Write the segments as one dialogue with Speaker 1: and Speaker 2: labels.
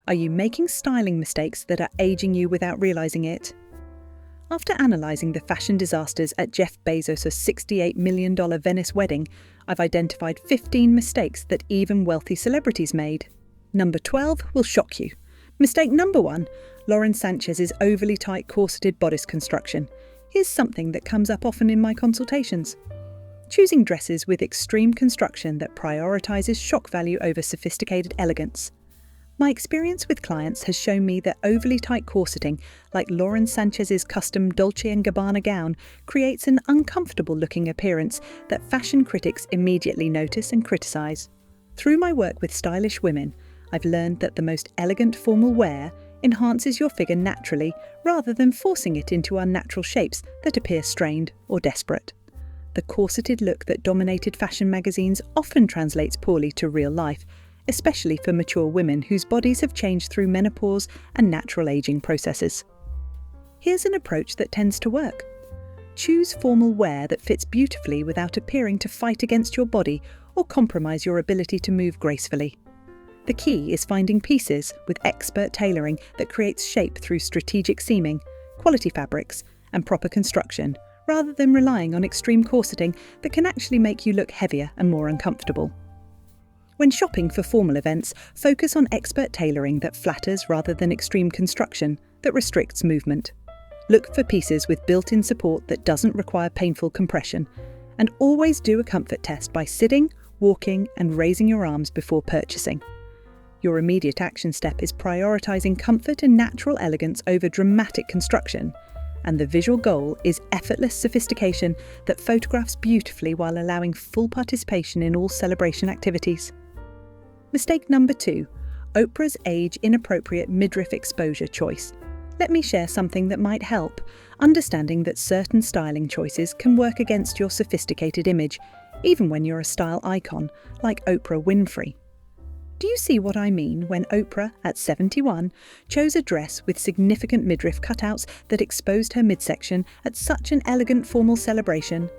Speaker 1: Are you making styling mistakes that are aging you without realising it? After analysing the fashion disasters at Jeff Bezos' $68 million Venice wedding, I've identified 15 mistakes that even wealthy celebrities made. Number 12 will shock you. Mistake number 1, Sánchez's overly tight corseted bodice construction. Here's something that comes up often in my consultations. Choosing dresses with extreme construction that prioritises shock value over sophisticated elegance. My experience with clients has shown me that overly tight corseting, like Sánchez's custom Dolce & Gabbana gown, creates an uncomfortable-looking appearance that fashion critics immediately notice and criticise. Through my work with stylish women, I've learned that the most elegant formal wear enhances your figure naturally rather than forcing it into unnatural shapes that appear strained or desperate. The corseted look that dominated fashion magazines often translates poorly to real life, especially for mature women whose bodies have changed through menopause and natural aging processes. Here's an approach that tends to work. Choose formal wear that fits beautifully without appearing to fight against your body or compromise your ability to move gracefully. The key is finding pieces with expert tailoring that creates shape through strategic seaming, quality fabrics, and proper construction, rather than relying on extreme corseting that can actually make you look heavier and more uncomfortable. When shopping for formal events, focus on expert tailoring that flatters rather than extreme construction that restricts movement. Look for pieces with built-in support that doesn't require painful compression, and always do a comfort test by sitting, walking, and raising your arms before purchasing. Your immediate action step is prioritizing comfort and natural elegance over dramatic construction, and the visual goal is effortless sophistication that photographs beautifully while allowing full participation in all celebration activities. Mistake number 2, Oprah's age-inappropriate midriff exposure choice. Let me share something that might help, understanding that certain styling choices can work against your sophisticated image, even when you're a style icon like Oprah Winfrey. Do you see what I mean when Oprah, at 71, chose a dress with significant midriff cutouts that exposed her midsection at such an elegant formal celebration?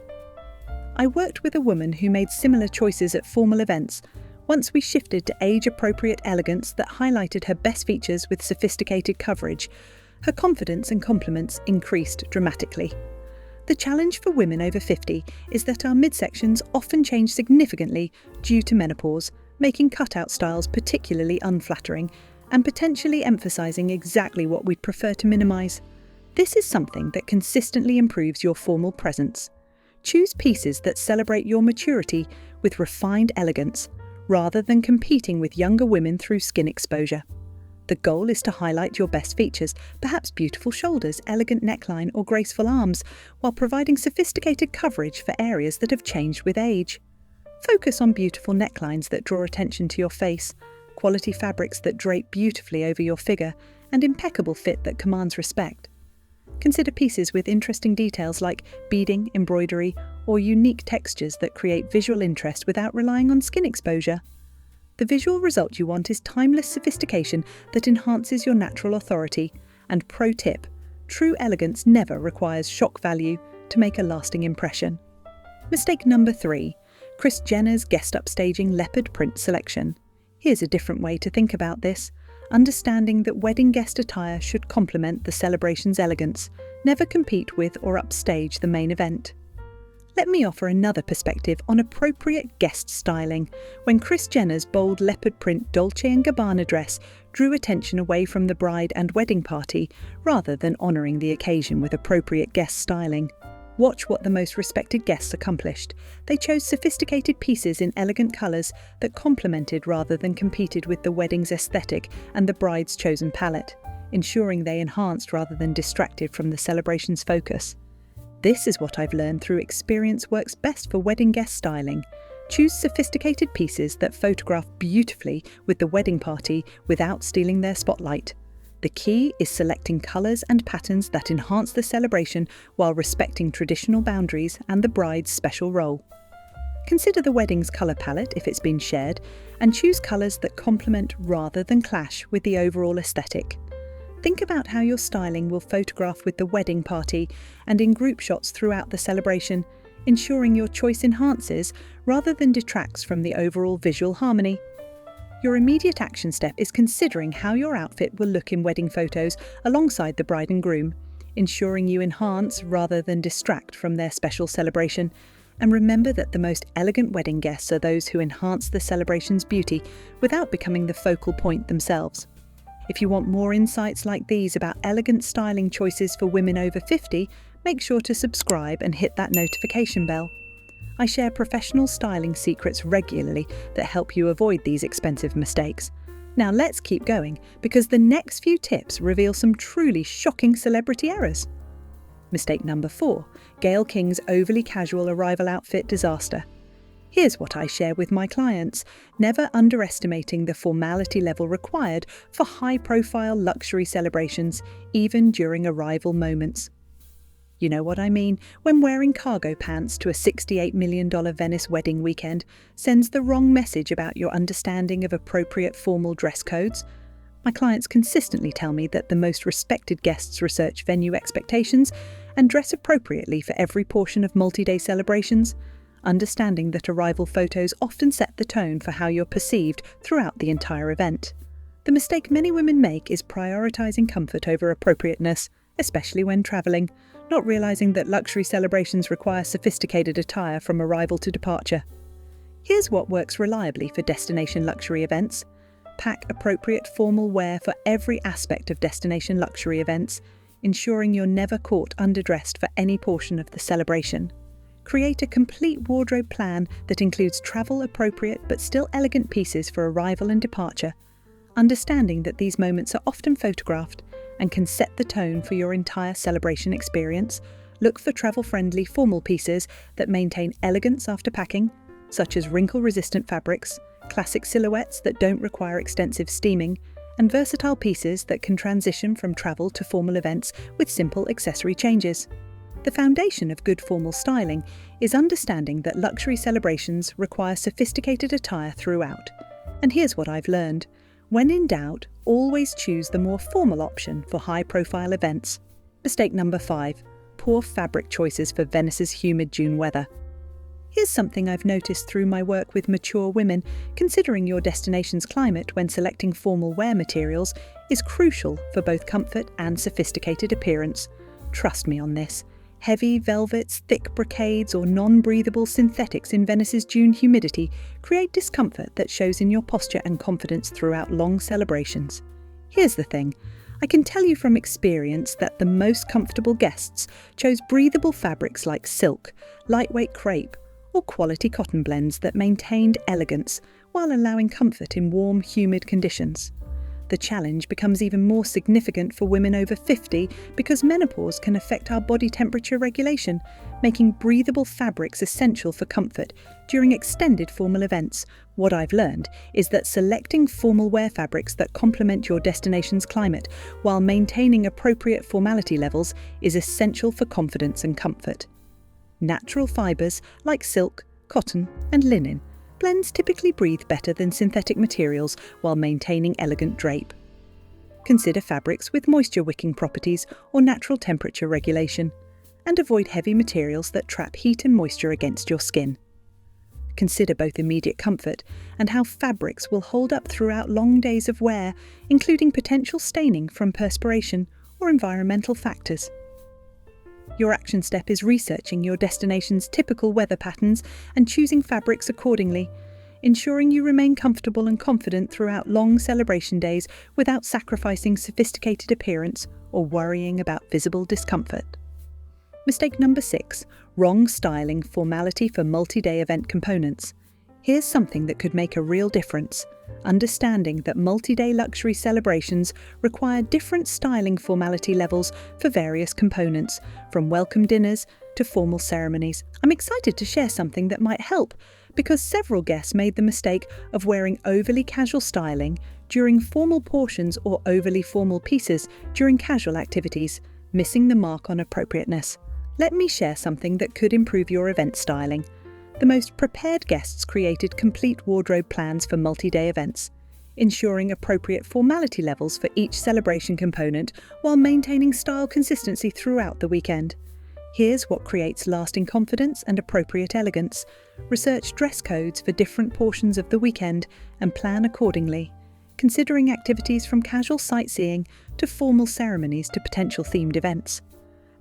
Speaker 1: I worked with a woman who made similar choices at formal events. Once we shifted to age-appropriate elegance that highlighted her best features with sophisticated coverage, her confidence and compliments increased dramatically. The challenge for women over 50 is that our midsections often change significantly due to menopause, making cutout styles particularly unflattering and potentially emphasising exactly what we'd prefer to minimise. This is something that consistently improves your formal presence. Choose pieces that celebrate your maturity with refined elegance, rather than competing with younger women through skin exposure. The goal is to highlight your best features, perhaps beautiful shoulders, elegant neckline, or graceful arms, while providing sophisticated coverage for areas that have changed with age. Focus on beautiful necklines that draw attention to your face, quality fabrics that drape beautifully over your figure, and impeccable fit that commands respect. Consider pieces with interesting details like beading, embroidery, or unique textures that create visual interest without relying on skin exposure. The visual result you want is timeless sophistication that enhances your natural authority. And pro tip, true elegance never requires shock value to make a lasting impression. Mistake number 3. Kris Jenner's Guest-Upstaging leopard print selection. Here's a different way to think about this, understanding that wedding guest attire should complement the celebration's elegance, never compete with or upstage the main event. Let me offer another perspective on appropriate guest styling, when Kris Jenner's bold leopard print Dolce & Gabbana dress drew attention away from the bride and wedding party, rather than honouring the occasion with appropriate guest styling. Watch what the most respected guests accomplished. They chose sophisticated pieces in elegant colours that complemented rather than competed with the wedding's aesthetic and the bride's chosen palette, ensuring they enhanced rather than distracted from the celebration's focus. This is what I've learned through experience works best for wedding guest styling. Choose sophisticated pieces that photograph beautifully with the wedding party without stealing their spotlight. The key is selecting colours and patterns that enhance the celebration while respecting traditional boundaries and the bride's special role. Consider the wedding's colour palette if it's been shared, and choose colours that complement rather than clash with the overall aesthetic. Think about how your styling will photograph with the wedding party and in group shots throughout the celebration, ensuring your choice enhances rather than detracts from the overall visual harmony. Your immediate action step is considering how your outfit will look in wedding photos alongside the bride and groom, ensuring you enhance rather than distract from their special celebration. And remember that the most elegant wedding guests are those who enhance the celebration's beauty without becoming the focal point themselves. If you want more insights like these about elegant styling choices for women over 50, make sure to subscribe and hit that notification bell. I share professional styling secrets regularly that help you avoid these expensive mistakes. Now let's keep going, because the next few tips reveal some truly shocking celebrity errors. Mistake number 4, Gayle King's overly casual arrival outfit disaster. Here's what I share with my clients, never underestimating the formality level required for high-profile luxury celebrations, even during arrival moments. You know what I mean, when wearing cargo pants to a $68 million Venice wedding weekend sends the wrong message about your understanding of appropriate formal dress codes. My clients consistently tell me that the most respected guests research venue expectations and dress appropriately for every portion of multi-day celebrations, understanding that arrival photos often set the tone for how you're perceived throughout the entire event. The mistake many women make is prioritizing comfort over appropriateness, especially when traveling, not realizing that luxury celebrations require sophisticated attire from arrival to departure. Here's what works reliably for destination luxury events. Pack appropriate formal wear for every aspect of destination luxury events, ensuring you're never caught underdressed for any portion of the celebration. Create a complete wardrobe plan that includes travel-appropriate but still elegant pieces for arrival and departure, understanding that these moments are often photographed and can set the tone for your entire celebration experience. Look for travel-friendly formal pieces that maintain elegance after packing, such as wrinkle-resistant fabrics, classic silhouettes that don't require extensive steaming, and versatile pieces that can transition from travel to formal events with simple accessory changes. The foundation of good formal styling is understanding that luxury celebrations require sophisticated attire throughout. And here's what I've learned. When in doubt, always choose the more formal option for high-profile events. Mistake number 5, poor fabric choices for Venice's humid June weather. Here's something I've noticed through my work with mature women. Considering your destination's climate when selecting formal wear materials is crucial for both comfort and sophisticated appearance. Trust me on this. Heavy velvets, thick brocades, or non-breathable synthetics in Venice's June humidity create discomfort that shows in your posture and confidence throughout long celebrations. Here's the thing. I can tell you from experience that the most comfortable guests chose breathable fabrics like silk, lightweight crepe, or quality cotton blends that maintained elegance while allowing comfort in warm, humid conditions. The challenge becomes even more significant for women over 50 because menopause can affect our body temperature regulation, making breathable fabrics essential for comfort during extended formal events. What I've learned is that selecting formal wear fabrics that complement your destination's climate while maintaining appropriate formality levels is essential for confidence and comfort. Natural fibres like silk, cotton, and linen blends typically breathe better than synthetic materials while maintaining elegant drape. Consider fabrics with moisture-wicking properties or natural temperature regulation, and avoid heavy materials that trap heat and moisture against your skin. Consider both immediate comfort and how fabrics will hold up throughout long days of wear, including potential staining from perspiration or environmental factors. Your action step is researching your destination's typical weather patterns and choosing fabrics accordingly, ensuring you remain comfortable and confident throughout long celebration days without sacrificing sophisticated appearance or worrying about visible discomfort. Mistake number 6, wrong styling formality for multi-day event components. Here's something that could make a real difference. Understanding that multi-day luxury celebrations require different styling formality levels for various components, from welcome dinners to formal ceremonies. I'm excited to share something that might help, because several guests made the mistake of wearing overly casual styling during formal portions or overly formal pieces during casual activities, missing the mark on appropriateness. Let me share something that could improve your event styling. The most prepared guests created complete wardrobe plans for multi-day events, ensuring appropriate formality levels for each celebration component while maintaining style consistency throughout the weekend. Here's what creates lasting confidence and appropriate elegance. Research dress codes for different portions of the weekend and plan accordingly, considering activities from casual sightseeing to formal ceremonies to potential themed events.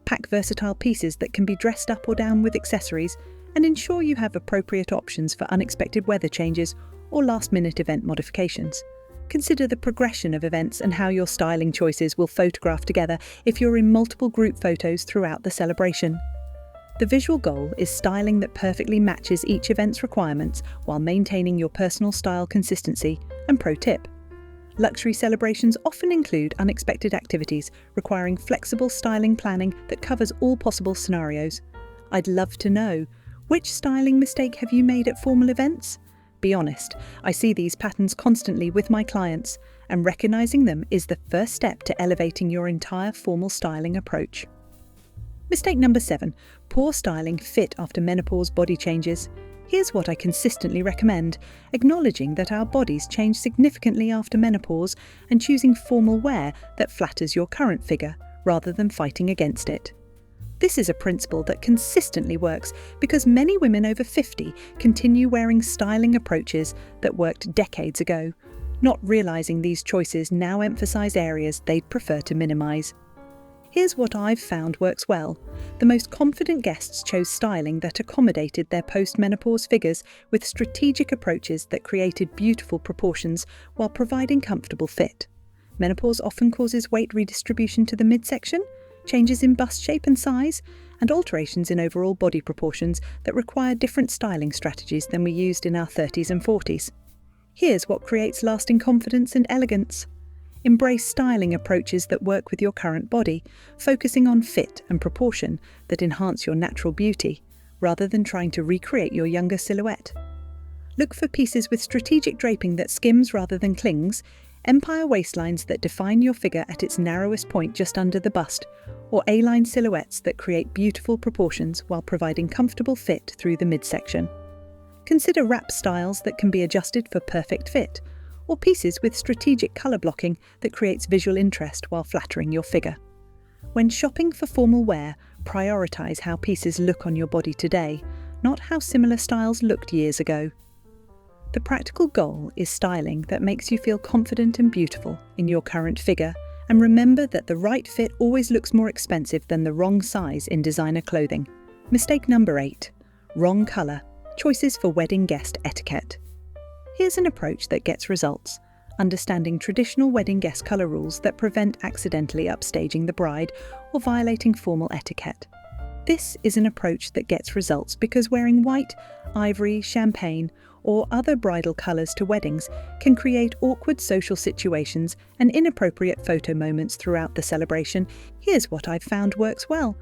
Speaker 1: Pack versatile pieces that can be dressed up or down with accessories, and ensure you have appropriate options for unexpected weather changes or last-minute event modifications. Consider the progression of events and how your styling choices will photograph together if you're in multiple group photos throughout the celebration. The visual goal is styling that perfectly matches each event's requirements while maintaining your personal style consistency. And pro tip: luxury celebrations often include unexpected activities requiring flexible styling planning that covers all possible scenarios. I'd love to know, which styling mistake have you made at formal events? Be honest, I see these patterns constantly with my clients, and recognizing them is the first step to elevating your entire formal styling approach. Mistake number 7, poor styling fit after menopause body changes. Here's what I consistently recommend: acknowledging that our bodies change significantly after menopause and choosing formal wear that flatters your current figure rather than fighting against it. This is a principle that consistently works because many women over 50 continue wearing styling approaches that worked decades ago, not realizing these choices now emphasize areas they'd prefer to minimize. Here's what I've found works well. The most confident guests chose styling that accommodated their post-menopause figures with strategic approaches that created beautiful proportions while providing comfortable fit. Menopause often causes weight redistribution to the midsection, changes in bust shape and size, and alterations in overall body proportions that require different styling strategies than we used in our 30s and 40s. Here's what creates lasting confidence and elegance. Embrace styling approaches that work with your current body, focusing on fit and proportion that enhance your natural beauty, rather than trying to recreate your younger silhouette. Look for pieces with strategic draping that skims rather than clings, empire waistlines that define your figure at its narrowest point just under the bust, or A-line silhouettes that create beautiful proportions while providing comfortable fit through the midsection. Consider wrap styles that can be adjusted for perfect fit, or pieces with strategic colour blocking that creates visual interest while flattering your figure. When shopping for formal wear, prioritise how pieces look on your body today, not how similar styles looked years ago. The practical goal is styling that makes you feel confident and beautiful in your current figure, and remember that the right fit always looks more expensive than the wrong size in designer clothing. Mistake number 8, wrong colour. Choices for wedding guest etiquette. Here's an approach that gets results: understanding traditional wedding guest colour rules that prevent accidentally upstaging the bride or violating formal etiquette. This is an approach that gets results because wearing white, ivory, champagne, or other bridal colours to weddings can create awkward social situations and inappropriate photo moments throughout the celebration. Here's what I've found works well.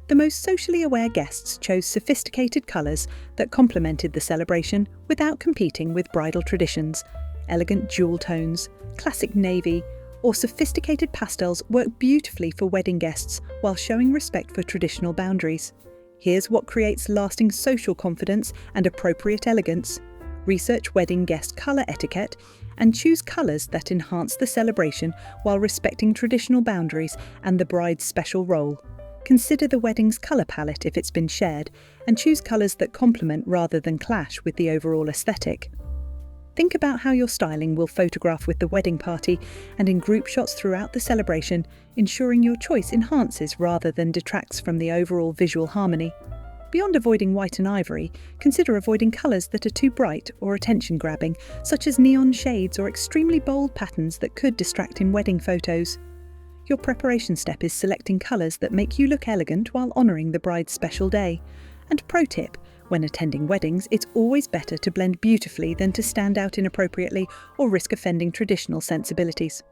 Speaker 1: The most socially aware guests chose sophisticated colours that complemented the celebration without competing with bridal traditions. Elegant jewel tones, classic navy, or sophisticated pastels work beautifully for wedding guests while showing respect for traditional boundaries. Here's what creates lasting social confidence and appropriate elegance. Research wedding guest colour etiquette and choose colours that enhance the celebration while respecting traditional boundaries and the bride's special role. Consider the wedding's colour palette if it's been shared, and choose colours that complement rather than clash with the overall aesthetic. Think about how your styling will photograph with the wedding party and in group shots throughout the celebration, ensuring your choice enhances rather than detracts from the overall visual harmony. Beyond avoiding white and ivory, consider avoiding colours that are too bright or attention-grabbing, such as neon shades or extremely bold patterns that could distract in wedding photos. Your preparation step is selecting colours that make you look elegant while honouring the bride's special day. And pro tip, when attending weddings, it's always better to blend beautifully than to stand out inappropriately or risk offending traditional sensibilities.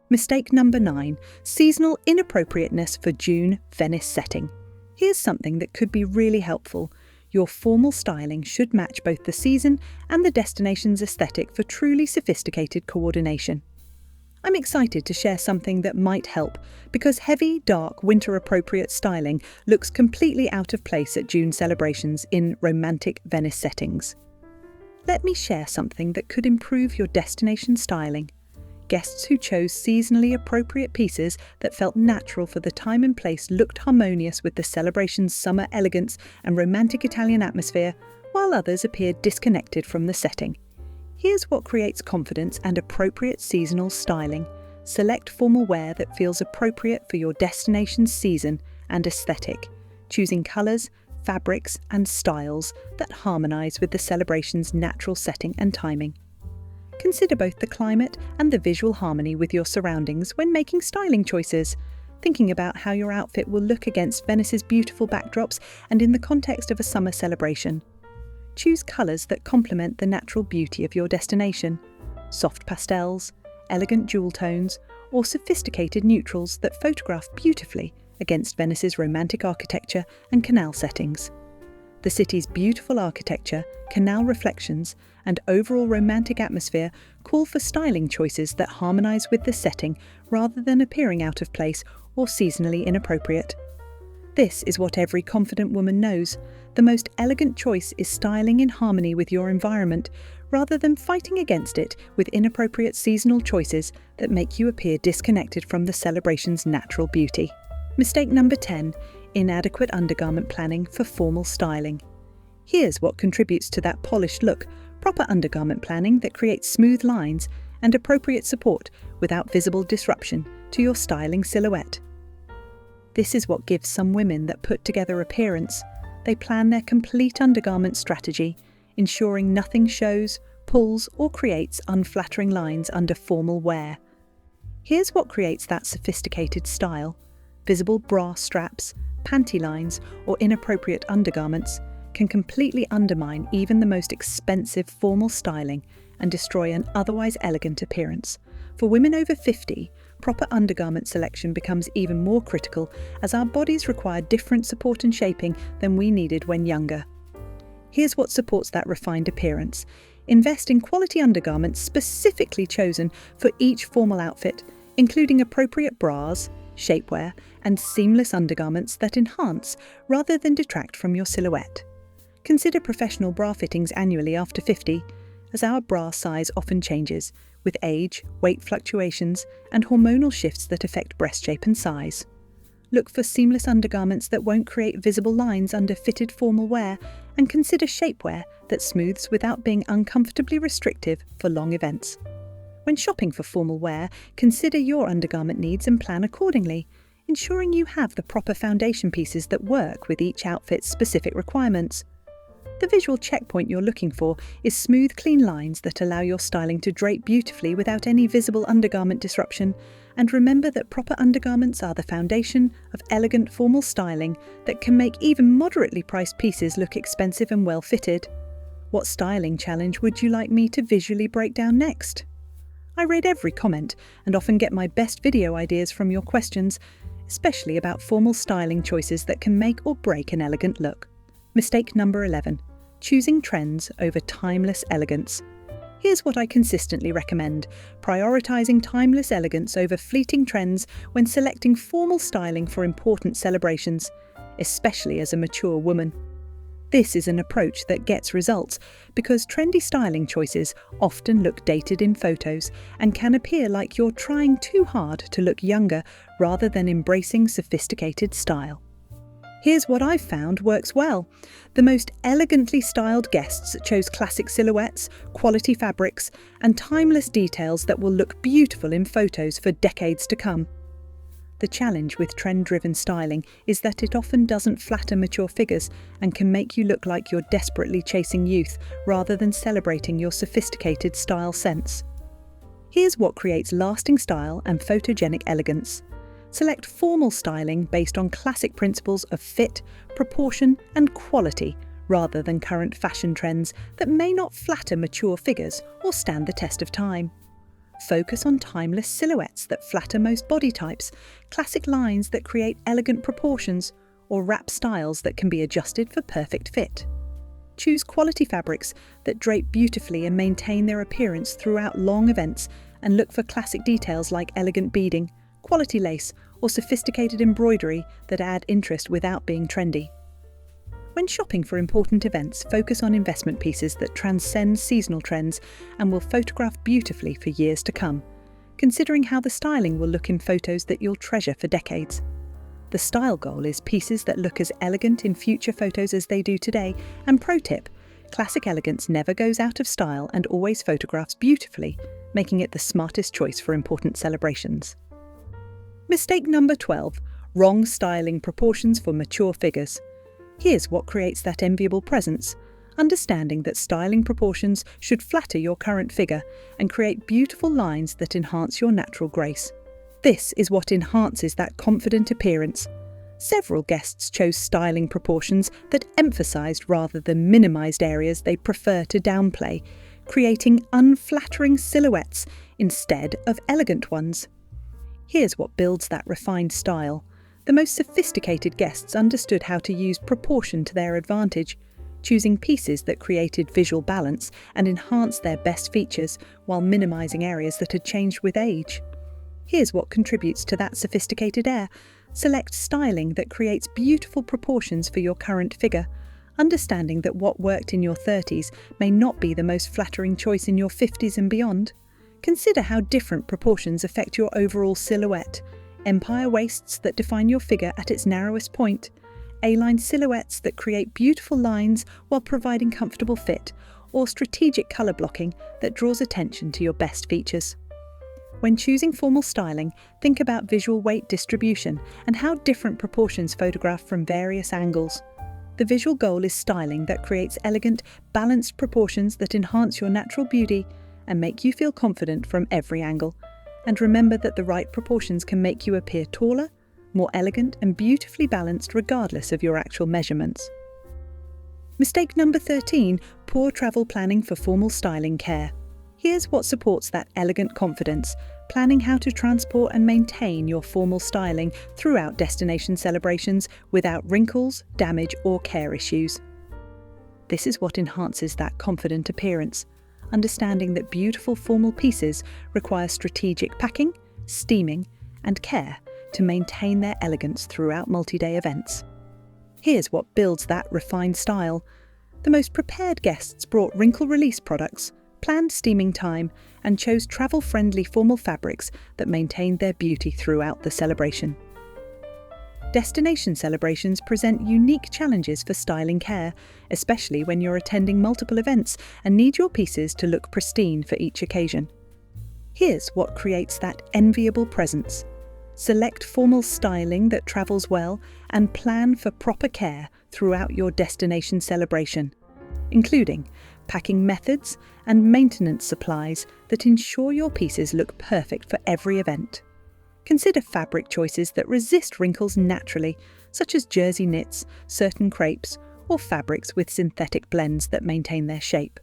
Speaker 1: Mistake number 9, seasonal inappropriateness for June Venice setting. Here's something that could be really helpful. Your formal styling should match both the season and the destination's aesthetic for truly sophisticated coordination. I'm excited to share something that might help, because heavy, dark, winter-appropriate styling looks completely out of place at June celebrations in romantic Venice settings. Let me share something that could improve your destination styling. guests who chose seasonally appropriate pieces that felt natural for the time and place looked harmonious with the celebration's summer elegance and romantic Italian atmosphere, while others appeared disconnected from the setting. Here's what creates confidence and appropriate seasonal styling. Select formal wear that feels appropriate for your destination's season and aesthetic, choosing colours, fabrics and styles that harmonise with the celebration's natural setting and timing. Consider both the climate and the visual harmony with your surroundings when making styling choices, thinking about how your outfit will look against Venice's beautiful backdrops and in the context of a summer celebration. Choose colours that complement the natural beauty of your destination, soft pastels, elegant jewel tones, or sophisticated neutrals that photograph beautifully against Venice's romantic architecture and canal settings. The city's beautiful architecture, canal reflections, and overall romantic atmosphere call for styling choices that harmonise with the setting rather than appearing out of place or seasonally inappropriate. This is what every confident woman knows. The most elegant choice is styling in harmony with your environment, rather than fighting against it with inappropriate seasonal choices that make you appear disconnected from the celebration's natural beauty. Mistake number 10. Inadequate undergarment planning for formal styling. Here's what contributes to that polished look: proper undergarment planning that creates smooth lines and appropriate support without visible disruption to your styling silhouette. This is what gives some women that put together appearance. They plan their complete undergarment strategy, ensuring nothing shows, pulls, or creates unflattering lines under formal wear. Here's what creates that sophisticated style. Visible bra straps, panty lines, or inappropriate undergarments can completely undermine even the most expensive formal styling and destroy an otherwise elegant appearance. For women over 50, proper undergarment selection becomes even more critical as our bodies require different support and shaping than we needed when younger. Here's what supports that refined appearance. Invest in quality undergarments specifically chosen for each formal outfit, including appropriate bras, shapewear, and seamless undergarments that enhance rather than detract from your silhouette. Consider professional bra fittings annually after 50, as our bra size often changes with age, weight fluctuations, and hormonal shifts that affect breast shape and size. Look for seamless undergarments that won't create visible lines under fitted formal wear, and consider shapewear that smooths without being uncomfortably restrictive for long events. When shopping for formal wear, consider your undergarment needs and plan accordingly, ensuring you have the proper foundation pieces that work with each outfit's specific requirements. The visual checkpoint you're looking for is smooth, clean lines that allow your styling to drape beautifully without any visible undergarment disruption. And remember that proper undergarments are the foundation of elegant formal styling that can make even moderately priced pieces look expensive and well fitted. What styling challenge would you like me to visually break down next? I read every comment and often get my best video ideas from your questions, especially about formal styling choices that can make or break an elegant look. Mistake number 11. Choosing trends over timeless elegance. Here's what I consistently recommend: prioritizing timeless elegance over fleeting trends when selecting formal styling for important celebrations, especially as a mature woman. This is an approach that gets results because trendy styling choices often look dated in photos and can appear like you're trying too hard to look younger rather than embracing sophisticated style. Here's what I've found works well. The most elegantly styled guests chose classic silhouettes, quality fabrics, and timeless details that will look beautiful in photos for decades to come. The challenge with trend-driven styling is that it often doesn't flatter mature figures and can make you look like you're desperately chasing youth rather than celebrating your sophisticated style sense. Here's what creates lasting style and photogenic elegance. Select formal styling based on classic principles of fit, proportion, and quality, rather than current fashion trends that may not flatter mature figures or stand the test of time. Focus on timeless silhouettes that flatter most body types, classic lines that create elegant proportions, or wrap styles that can be adjusted for perfect fit. Choose quality fabrics that drape beautifully and maintain their appearance throughout long events, and look for classic details like elegant beading, quality lace, or sophisticated embroidery that add interest without being trendy. When shopping for important events, focus on investment pieces that transcend seasonal trends and will photograph beautifully for years to come. considering how the styling will look in photos that you'll treasure for decades. The style goal is pieces that look as elegant in future photos as they do today, and pro tip, classic elegance never goes out of style and always photographs beautifully, making it the smartest choice for important celebrations. Mistake number 12, wrong styling proportions for mature figures. Here's what creates that enviable presence. Understanding that styling proportions should flatter your current figure and create beautiful lines that enhance your natural grace. This is what enhances that confident appearance. Several guests chose styling proportions that emphasized rather than minimized areas they prefer to downplay, creating unflattering silhouettes instead of elegant ones. Here's what builds that refined style. The most sophisticated guests understood how to use proportion to their advantage, choosing pieces that created visual balance and enhanced their best features while minimizing areas that had changed with age. Here's what contributes to that sophisticated air. Select styling that creates beautiful proportions for your current figure, understanding that what worked in your 30s may not be the most flattering choice in your 50s and beyond. Consider how different proportions affect your overall silhouette. Empire waists that define your figure at its narrowest point, A-line silhouettes that create beautiful lines while providing comfortable fit, or strategic colour blocking that draws attention to your best features. When choosing formal styling, think about visual weight distribution and how different proportions photograph from various angles. The visual goal is styling that creates elegant, balanced proportions that enhance your natural beauty and make you feel confident from every angle. And remember that the right proportions can make you appear taller, more elegant and beautifully balanced regardless of your actual measurements. Mistake number 13, poor travel planning for formal styling care. Here's what supports that elegant confidence, planning how to transport and maintain your formal styling throughout destination celebrations without wrinkles, damage or care issues. This is what enhances that confident appearance, understanding that beautiful formal pieces require strategic packing, steaming and care to maintain their elegance throughout multi-day events. Here's what builds that refined style. The most prepared guests brought wrinkle release products, planned steaming time, and chose travel-friendly formal fabrics that maintained their beauty throughout the celebration. Destination celebrations present unique challenges for styling care, especially when you're attending multiple events and need your pieces to look pristine for each occasion. Here's what creates that enviable presence. Select formal styling that travels well and plan for proper care throughout your destination celebration, including packing methods and maintenance supplies that ensure your pieces look perfect for every event. Consider fabric choices that resist wrinkles naturally, such as jersey knits, certain crepes, or fabrics with synthetic blends that maintain their shape.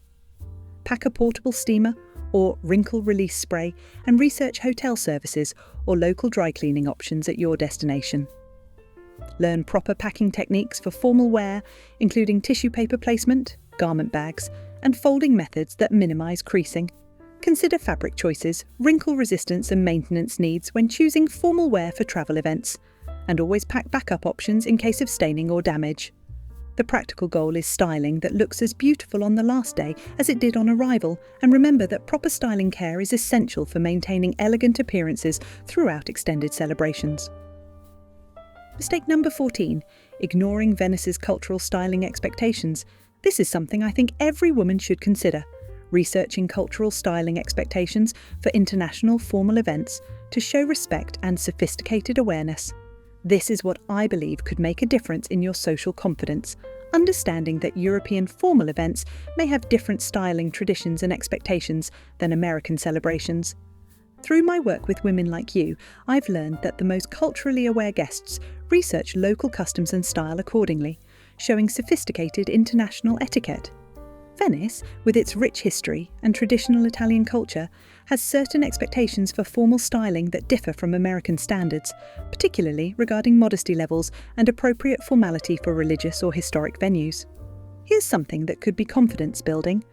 Speaker 1: Pack a portable steamer or wrinkle release spray and research hotel services or local dry cleaning options at your destination. Learn proper packing techniques for formal wear, including tissue paper placement, garment bags, and folding methods that minimize creasing. Consider fabric choices, wrinkle resistance and maintenance needs when choosing formal wear for travel events, and always pack backup options in case of staining or damage. The practical goal is styling that looks as beautiful on the last day as it did on arrival, and remember that proper styling care is essential for maintaining elegant appearances throughout extended celebrations. Mistake number 14, ignoring Venice's cultural styling expectations. This is something I think every woman should consider. Researching cultural styling expectations for international formal events to show respect and sophisticated awareness. This is what I believe could make a difference in your social confidence, understanding that European formal events may have different styling traditions and expectations than American celebrations. Through my work with women like you, I've learned that the most culturally aware guests research local customs and style accordingly, showing sophisticated international etiquette. Venice, with its rich history and traditional Italian culture, has certain expectations for formal styling that differ from American standards, particularly regarding modesty levels and appropriate formality for religious or historic venues. Here's something that could be confidence building.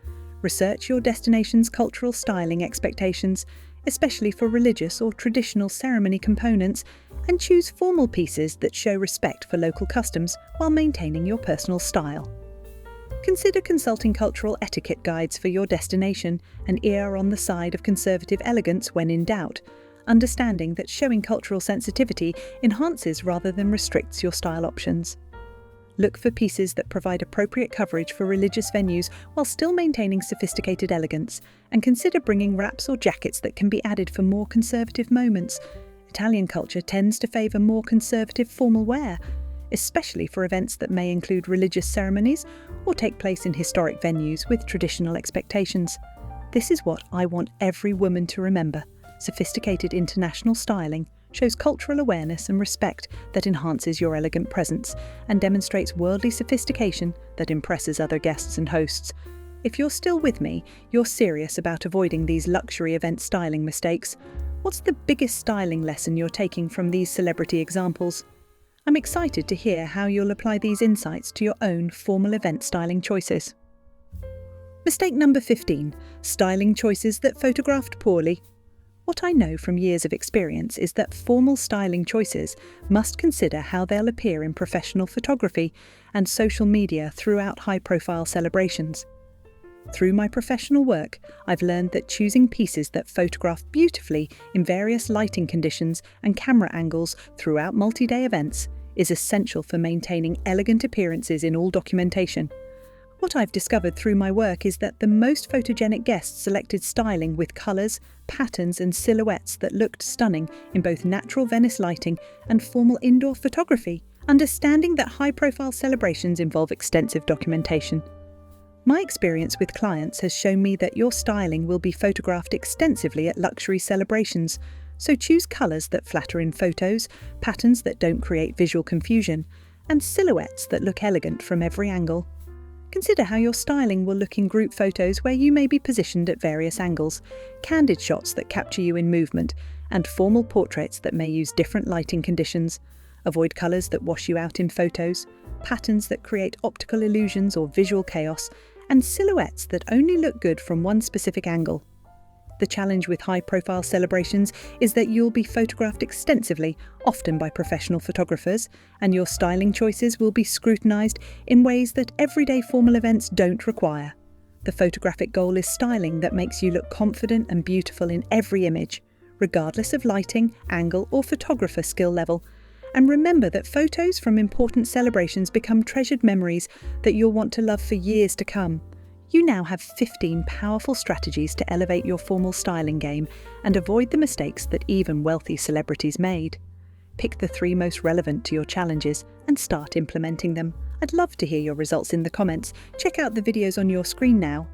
Speaker 1: Research your destination's cultural styling expectations, especially for religious or traditional ceremony components, and choose formal pieces that show respect for local customs while maintaining your personal style. Consider consulting cultural etiquette guides for your destination and err on the side of conservative elegance when in doubt, understanding that showing cultural sensitivity enhances rather than restricts your style options. Look for pieces that provide appropriate coverage for religious venues while still maintaining sophisticated elegance, and consider bringing wraps or jackets that can be added for more conservative moments. Italian culture tends to favour more conservative formal wear, especially for events that may include religious ceremonies or take place in historic venues with traditional expectations. This is what I want every woman to remember. Sophisticated international styling shows cultural awareness and respect that enhances your elegant presence and demonstrates worldly sophistication that impresses other guests and hosts. If you're still with me, you're serious about avoiding these luxury event styling mistakes. What's the biggest styling lesson you're taking from these celebrity examples? I'm excited to hear how you'll apply these insights to your own formal event styling choices. Mistake number 15. Styling choices that photographed poorly. What I know from years of experience is that formal styling choices must consider how they'll appear in professional photography and social media throughout high-profile celebrations. Through my professional work, I've learned that choosing pieces that photograph beautifully in various lighting conditions and camera angles throughout multi-day events is essential for maintaining elegant appearances in all documentation. What I've discovered through my work is that the most photogenic guests selected styling with colours, patterns and silhouettes that looked stunning in both natural Venice lighting and formal indoor photography, understanding that high-profile celebrations involve extensive documentation. My experience with clients has shown me that your styling will be photographed extensively at luxury celebrations, so choose colours that flatter in photos, patterns that don't create visual confusion, and silhouettes that look elegant from every angle. Consider how your styling will look in group photos where you may be positioned at various angles, candid shots that capture you in movement, and formal portraits that may use different lighting conditions. Avoid colours that wash you out in photos, patterns that create optical illusions or visual chaos, and silhouettes that only look good from one specific angle. The challenge with high-profile celebrations is that you'll be photographed extensively, often by professional photographers, and your styling choices will be scrutinised in ways that everyday formal events don't require. The photographic goal is styling that makes you look confident and beautiful in every image, regardless of lighting, angle, or photographer skill level. And remember that photos from important celebrations become treasured memories that you'll want to love for years to come. You now have 15 powerful strategies to elevate your formal styling game and avoid the mistakes that even wealthy celebrities made. Pick the 3 most relevant to your challenges and start implementing them. I'd love to hear your results in the comments. Check out the videos on your screen now